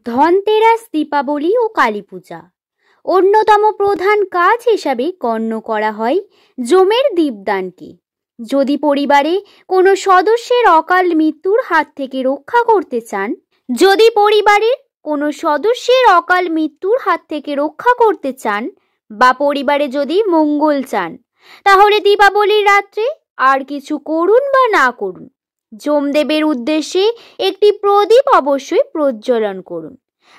ধনতেরাস, দীপাবলি ও কালী পূজা অন্যতম প্রধান কাজ হিসাবে গণ্য করা হয় যমের দীপদানকে। যদি পরিবারে কোনো সদস্যের অকাল মৃত্যুর হাত থেকে রক্ষা করতে চান বা পরিবারে যদি মঙ্গল চান, তাহলে দীপাবলির রাত্রে আর কিছু করুন বা না করুন, যমদেবের উদ্দেশ্যে একটি প্রদীপ অবশ্যই প্রজ্বলন করুন।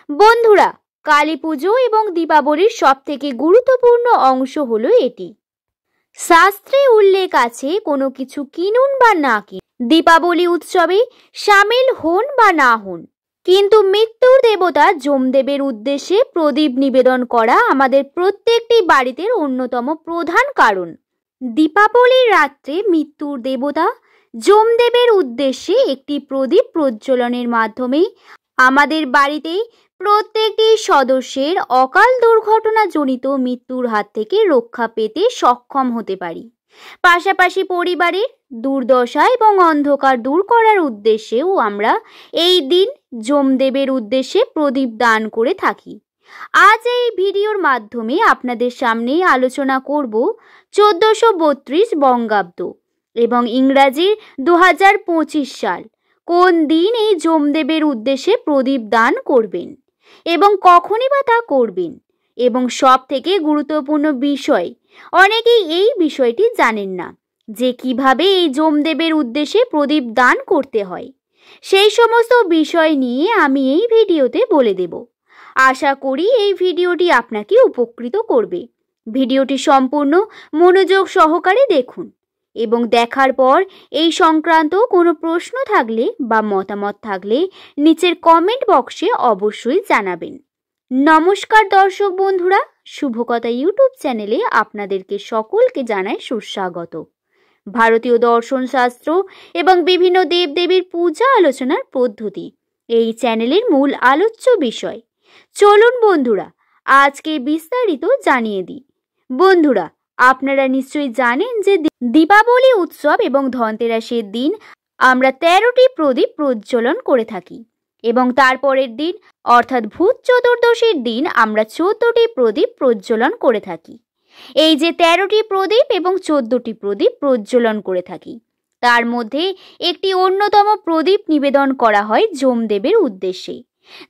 বন্ধুরা, কালী পুজো এবং দীপাবলির সবথেকে গুরুত্বপূর্ণ অংশ হলো এটি। শাস্ত্রে উল্লেখ আছে, কোনো কিছু কিনুন বা না কিনুন, দীপাবলি উৎসবে সামিল হন বা না হন, কিন্তু মৃত্যুর দেবতা যমদেবের উদ্দেশ্যে প্রদীপ নিবেদন করা আমাদের প্রত্যেকটি বাড়িতে অন্যতম প্রধান কারণ। দীপাবলির রাত্রে মৃত্যুর দেবতা যমদেবের উদ্দেশ্যে একটি প্রদীপ প্রজ্বলনের মাধ্যমে আমাদের বাড়িতে প্রত্যেকটি সদস্যের অকাল দুর্ঘটনাজনিত মৃত্যুর হাত থেকে রক্ষা পেতে সক্ষম হতে পারি। পাশাপাশি পরিবারের দুর্দশা এবং অন্ধকার দূর করার উদ্দেশ্যেও আমরা এই দিন যমদেবের উদ্দেশ্যে প্রদীপ দান করে থাকি। আজ এই ভিডিওর মাধ্যমে আপনাদের সামনে আলোচনা করব 1432 বঙ্গাব্দ এবং ইংরাজির 2025 সাল কোন দিন এই যমদেবের উদ্দেশ্যে প্রদীপ দান করবেন এবং কখনই বা তা করবেন। এবং সব থেকে গুরুত্বপূর্ণ বিষয়, অনেকেই এই বিষয়টি জানেন না যে কিভাবে এই যমদেবের উদ্দেশ্যে প্রদীপ দান করতে হয়। সেই সমস্ত বিষয় নিয়ে আমি এই ভিডিওতে বলে দেব। আশা করি এই ভিডিওটি আপনাকে উপকৃত করবে। ভিডিওটি সম্পূর্ণ মনোযোগ সহকারে দেখুন এবং দেখার পর এই সংক্রান্ত কোনো প্রশ্ন থাকলে বা মতামত থাকলে নিচের কমেন্ট বক্সে অবশ্যই জানাবেন। নমস্কার দর্শক বন্ধুরা, শুভকথা ইউটিউব চ্যানেলে আপনাদেরকে সকলকে জানাই সুস্বাগত। ভারতীয় দর্শন শাস্ত্র এবং বিভিন্ন দেবদেবীর পূজা আলোচনার পদ্ধতি এই চ্যানেলের মূল আলোচ্য বিষয়। চলুন বন্ধুরা, আজকে বিস্তারিত জানিয়ে দিই। বন্ধুরা, আপনারা নিশ্চয়ই জানেন যে দীপাবলি উৎসব এবং ধনতেরাসের দিন আমরা 13টি প্রদীপ প্রজ্বলন করে থাকি এবং তারপরের দিন অর্থাৎ ভূত চতুর্দশীর দিন আমরা 14টি প্রদীপ প্রজ্বলন করে থাকি। এই যে 13টি প্রদীপ এবং 14টি প্রদীপ প্রজ্বলন করে থাকি, তার মধ্যে একটি অন্যতম প্রদীপ নিবেদন করা হয় যমদেবের উদ্দেশ্যে,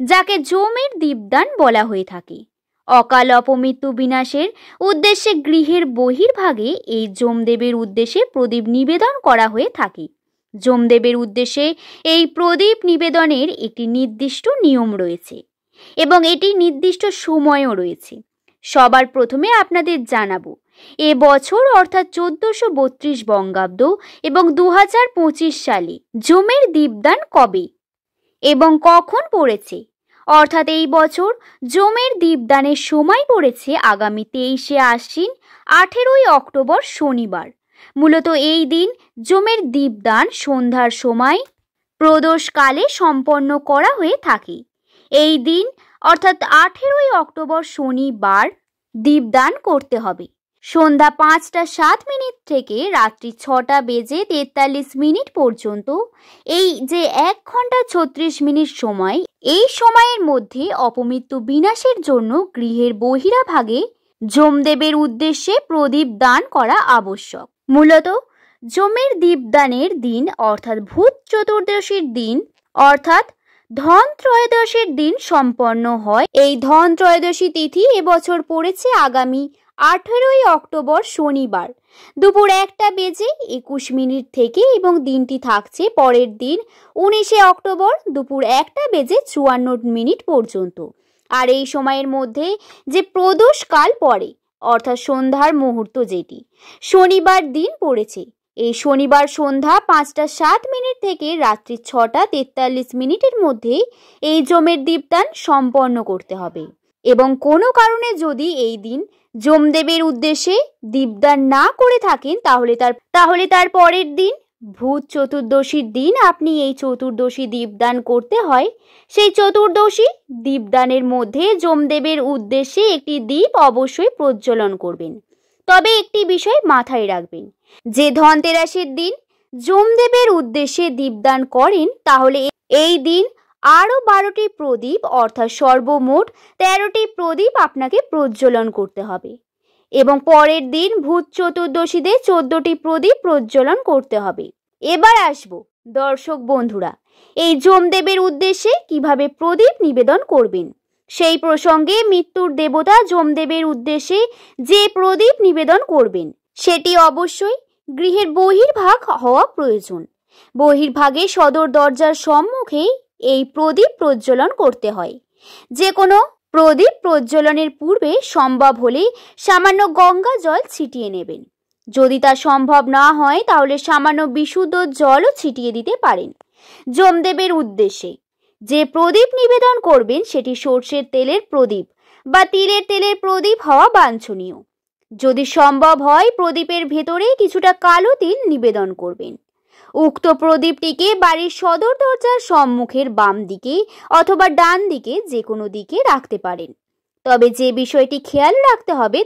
যাকে যমের দীপদান বলা হয়ে থাকে। অকাল অপমৃত্যু বিনাশের উদ্দেশ্যে গৃহের বহির্ভাগে এই যমদেবের উদ্দেশ্যে প্রদীপ নিবেদন করা হয়ে থাকে। যমদেবের উদ্দেশ্যে এই প্রদীপ নিবেদনের একটি নির্দিষ্ট নিয়ম রয়েছে এবং এটি নির্দিষ্ট সময়ও রয়েছে। সবার প্রথমে আপনাদের জানাবো, এ বছর অর্থাৎ 1432 বঙ্গাব্দ এবং 2025 সালে যমের দীপদান কবে এবং কখন পড়েছে। অর্থাৎ এই বছর যমের দীপদানের সময় পড়েছে আগামী 23শে আশ্বিন 18ই অক্টোবর শনিবার। মূলত এই দিন যমের দীপদান সন্ধ্যার সময় প্রদোষকালে সম্পন্ন করা হয়ে থাকে। এই দিন অর্থাৎ 18ই অক্টোবর শনিবার দীপদান করতে হবে সন্ধ্যা 5টা 7 মিনিট থেকে রাত্রি 6টা বেজে 43 মিনিট পর্যন্ত। এই যে 1 ঘন্টা 36 মিনিট সময়, এই সময়ের মধ্যে অপমৃত্যু বিনাশের জন্য গৃহের বহিরাভাগে যমদেবের উদ্দেশ্যে প্রদীপ দান করা আবশ্যক। মূলত যমের দীপদানের দিন অর্থাৎ ভূত চতুর্দশীর দিন অর্থাৎ ধন ত্রয়োদশীর দিন সম্পন্ন হয়। এই ধন ত্রয়োদশী তিথি এবছর পড়েছে আগামী 18ই অক্টোবর শনিবার দুপুর 1টা বেজে 21 মিনিট থেকে এবং দিনটি থাকছে পরের দিন 19শে অক্টোবর দুপুর 1টা বেজে 54 মিনিট পর্যন্ত। আর এই সময়ের মধ্যে যে প্রদোষকাল পড়ে অর্থাৎ সন্ধ্যার মুহূর্ত, যেটি শনিবার দিন পড়েছে, এই শনিবার সন্ধ্যা 5টা 7 মিনিট থেকে রাত্রি 6টা 43 মিনিটের মধ্যে এই যমের দীপদান সম্পন্ন করতে হবে। এবং কোনো কারণে যদি এই দিন যমদেবের উদ্দেশ্যে দীপদান না করে থাকেন, তাহলে তার পরের দিন ভূত চতুর্দশীর দিন আপনি এই চতুর্দশী দীপদান করতে হয়। সেই চতুর্দশী দীপদানের মধ্যে যমদেবের উদ্দেশ্যে একটি দীপ অবশ্যই প্রজ্বলন করবেন। তবে একটি বিষয় মাথায় রাখবেন, যে ধনতেরাসের দিন যমদেবের উদ্দেশ্যে দীপদান করেন, তাহলে এই দিন আরও 12টি প্রদীপ অর্থাৎ সর্বমোট 13টি প্রদীপ আপনাকে প্রজ্বলন করতে হবে এবং পরের দিন ভূত চতুর্দশীতে 14টি প্রদীপ প্রজ্বলন করতে হবে। এবার আসবো দর্শক বন্ধুরা, এই যমদেবের উদ্দেশ্যে কিভাবে প্রদীপ নিবেদন করবেন। সেই প্রসঙ্গে মৃত্যুর দেবতা যমদেবের উদ্দেশ্যে যে প্রদীপ নিবেদন করবেন সেটি অবশ্যই গৃহের বহির্ভাগ হওয়া প্রয়োজন। বহির্ভাগে সদর দরজার সম্মুখে এই প্রদীপ প্রজ্বলন করতে হয়। যে কোনো প্রদীপ প্রজ্বলনের পূর্বে সম্ভব হলে সামান্য গঙ্গা জল ছিটিয়ে নেবেন। যদি তা সম্ভব না হয় তাহলে সামান্য বিশুদ্ধ জলও ছিটিয়ে দিতে পারেন। যমদেবের উদ্দেশ্যে যে প্রদীপ নিবেদন করবেন সেটি সর্ষের তেলের প্রদীপ বা তিলের তেলের প্রদীপ হওয়া বাঞ্ছনীয়। যদি সম্ভব হয় প্রদীপের ভেতরে কিছুটা কালো তিল নিবেদন করবেন। উক্ত প্রদীপটিকে বাড়ির সদর দরজার সম্মুখের বাম দিকে অথবা ডান দিকে যে কোনো দিকে রাখতে পারেন। তবে যে বিষয়টি খেয়াল রাখতে হবে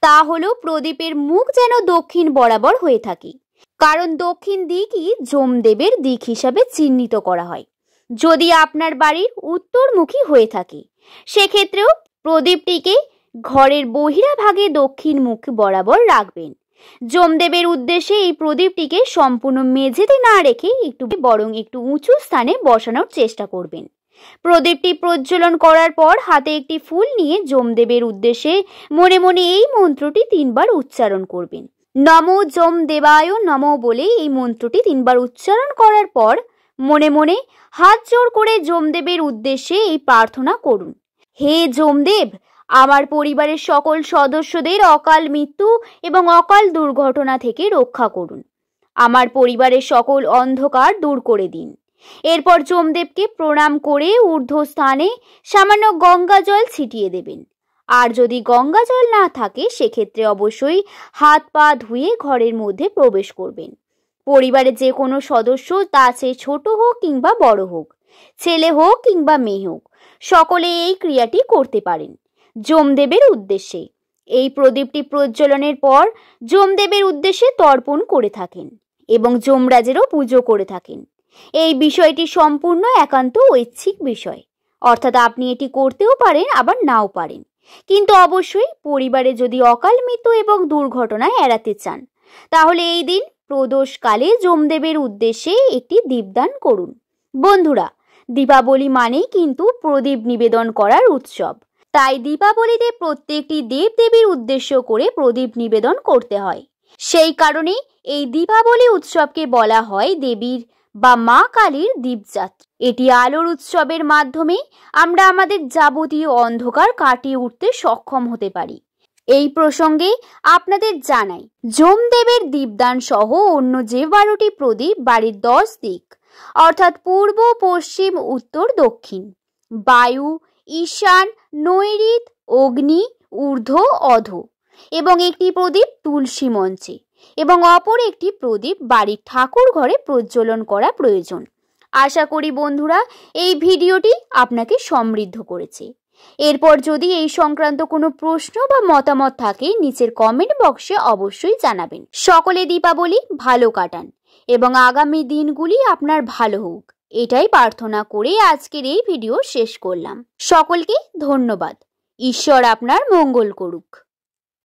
তা হলো প্রদীপের মুখ যেন দক্ষিণ বরাবর হয়ে থাকে, কারণ দক্ষিণ দিকই যমদেবের দিক হিসাবে চিহ্নিত করা হয়। যদি আপনার বাড়ির উত্তরমুখী হয়ে থাকে সেক্ষেত্রেও প্রদীপটিকে ঘরের বহিরাভাগে দক্ষিণ মুখ বরাবর রাখবেন। যমদেবের উদ্দেশ্যে এই প্রদীপটিকে সম্পূর্ণ মেঝেতে না রেখে একটু উঁচু স্থানে বসানোর চেষ্টা করবেন। প্রদীপটি প্রজ্বলন করার পর হাতে একটি ফুল নিয়ে যমদেবের উদ্দেশ্যে মনে মনে এই মন্ত্রটি 3 বার উচ্চারণ করবেন। নমো যমদেবায় নমো বলে এই মন্ত্রটি 3 বার উচ্চারণ করার পর মনে মনে হাত জোর করে যমদেবের উদ্দেশ্যে এই প্রার্থনা করুন। হে যমদেব, আমার পরিবারের সকল সদস্যদের অকাল মৃত্যু এবং অকাল দুর্ঘটনা থেকে রক্ষা করুন। আমার পরিবারের সকল অন্ধকার দূর করে দিন। এরপর যমদেবকে প্রণাম করে ঊর্ধ্বস্থানে সামান্য গঙ্গা জল ছিটিয়ে দেবেন। আর যদি গঙ্গা জল না থাকে সেক্ষেত্রে অবশ্যই হাত পা ধুয়ে ঘরের মধ্যে প্রবেশ করবেন। পরিবারের যে কোনো সদস্য, তা সে ছোট হোক কিংবা বড় হোক, ছেলে হোক কিংবা মেয়ে হোক, সকলে এই ক্রিয়াটি করতে পারেন। যমদেবের উদ্দেশ্যে এই প্রদীপটি প্রজ্বলনের পর যমদেবের উদ্দেশ্যে তর্পণ করে থাকেন এবং যমরাজেরও পুজো করে থাকেন। এই বিষয়টি সম্পূর্ণ একান্ত ঐচ্ছিক বিষয়, অর্থাৎ আপনি এটি করতেও পারেন আবার নাও পারেন, কিন্তু অবশ্যই পরিবারে যদি অকাল মৃত্যু এবং দুর্ঘটনা এড়াতে চান তাহলে এই দিন প্রদোষকালে যমদেবের উদ্দেশ্যে একটি দীপদান করুন। বন্ধুরা, দীপাবলি মানেই কিন্তু প্রদীপ নিবেদন করার উৎসব, তাই দীপাবলিতে প্রত্যেকটি দেবদেবীর উদ্দেশ্য করে প্রদীপ নিবেদন করতে হয়। সেই কারণে এই দীপাবলি উৎসবকে বলা হয় দেবীর বা মা কালীর দীপযাত্রা। এটি আলোর উৎসবের মাধ্যমে আমরা আমাদের যাবতীয় অন্ধকার কাটিয়ে উঠতে সক্ষম হতে পারি। এই প্রসঙ্গে আপনাদের জানাই, যমদেবের দীপদান সহ অন্য যে 12টি প্রদীপ বাড়ির 10 দিক অর্থাৎ পূর্ব, পশ্চিম, উত্তর, দক্ষিণ, বায়ু, ঈশান, নৈঋত, অগ্নি, ঊর্ধ্ব, অধ এবং একটি প্রদীপ তুলসী মঞ্চে এবং অপর একটি প্রদীপ বাড়ির ঠাকুর ঘরে প্রজ্বলন করা প্রয়োজন। আশা করি বন্ধুরা এই ভিডিওটি আপনাকে সমৃদ্ধ করেছে। এরপর যদি এই সংক্রান্ত কোনো প্রশ্ন বা মতামত থাকে নিচের কমেন্ট বক্সে অবশ্যই জানাবেন। সকলে দীপাবলি ভালো কাটান এবং আগামী দিনগুলি আপনার ভালো হোক, এটাই প্রার্থনা করে আজকের এই ভিডিও শেষ করলাম। সকলকে ধন্যবাদ। ঈশ্বর আপনার মঙ্গল করুক।